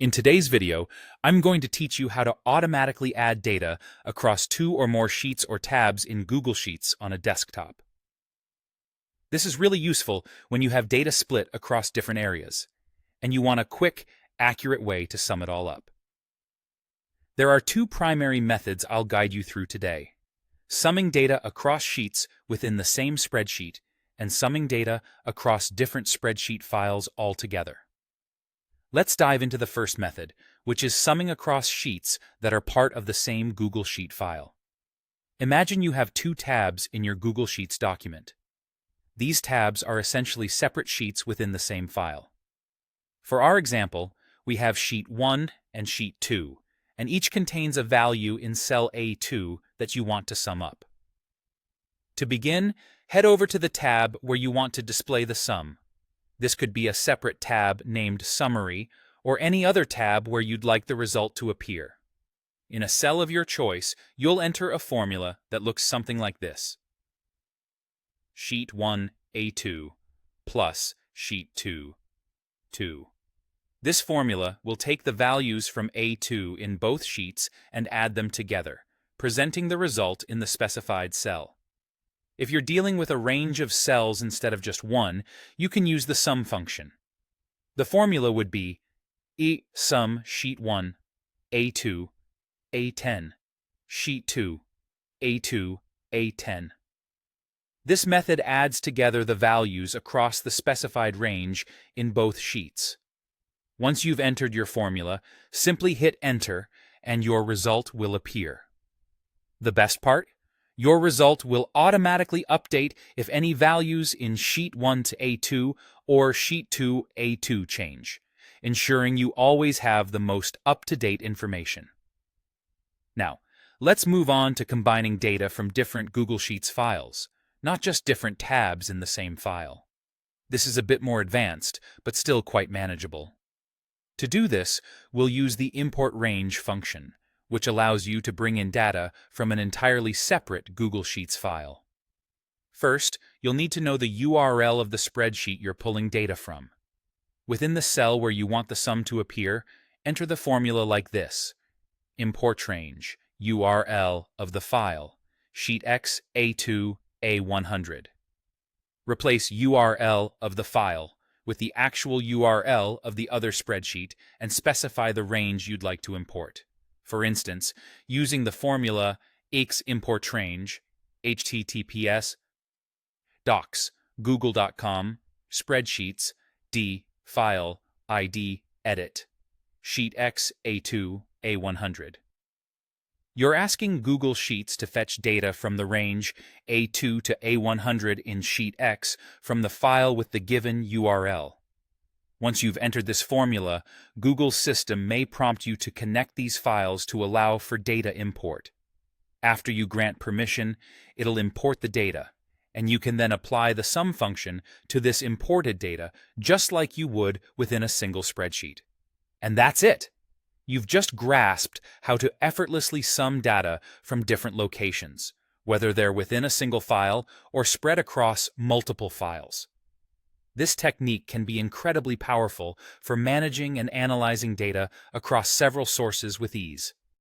In today's video, I'm going to teach you how to automatically add data across two or more sheets or tabs in Google Sheets on a desktop. This is really useful when you have data split across different areas, and you want a quick, accurate way to sum it all up. There are two primary methods I'll guide you through today: summing data across sheets within the same spreadsheet, and summing data across different spreadsheet files altogether. Let's dive into the first method, which is summing across sheets that are part of the same Google Sheet file. Imagine you have two tabs in your Google Sheets document. These tabs are essentially separate sheets within the same file. For our example, we have Sheet 1 and Sheet 2, and each contains a value in cell A2 that you want to sum up. To begin, head over to the tab where you want to display the sum. This could be a separate tab named Summary, or any other tab where you'd like the result to appear. In a cell of your choice, you'll enter a formula that looks something like this: Sheet 1 A2 plus Sheet 2 2. This formula will take the values from A2 in both sheets and add them together, presenting the result in the specified cell. If you're dealing with a range of cells instead of just one, you can use the sum function. The formula would be sum sheet 1, A2, A10, sheet 2, A2, A10. This method adds together the values across the specified range in both sheets. Once you've entered your formula, simply hit Enter and your result will appear. The best part? Your result will automatically update if any values in Sheet 1 to A2 or Sheet 2 A2 change, ensuring you always have the most up-to-date information. Now, let's move on to combining data from different Google Sheets files, not just different tabs in the same file. This is a bit more advanced, but still quite manageable. To do this, we'll use the import range function, which allows you to bring in data from an entirely separate Google Sheets file. First, you'll need to know the URL of the spreadsheet you're pulling data from. Within the cell where you want the sum to appear, enter the formula like this: import range, URL of the file, sheet X A2 A100. Replace URL of the file with the actual URL of the other spreadsheet and specify the range you'd like to import. For instance, using the formula import range, https docs, google.com, spreadsheets, d, file, id, edit, sheet X A2 A100. You're asking Google Sheets to fetch data from the range A2 to A100 in sheet X from the file with the given URL. Once you've entered this formula, Google's system may prompt you to connect these files to allow for data import. After you grant permission, it'll import the data, and you can then apply the sum function to this imported data just like you would within a single spreadsheet. And that's it! You've just grasped how to effortlessly sum data from different locations, whether they're within a single file or spread across multiple files. This technique can be incredibly powerful for managing and analyzing data across several sources with ease.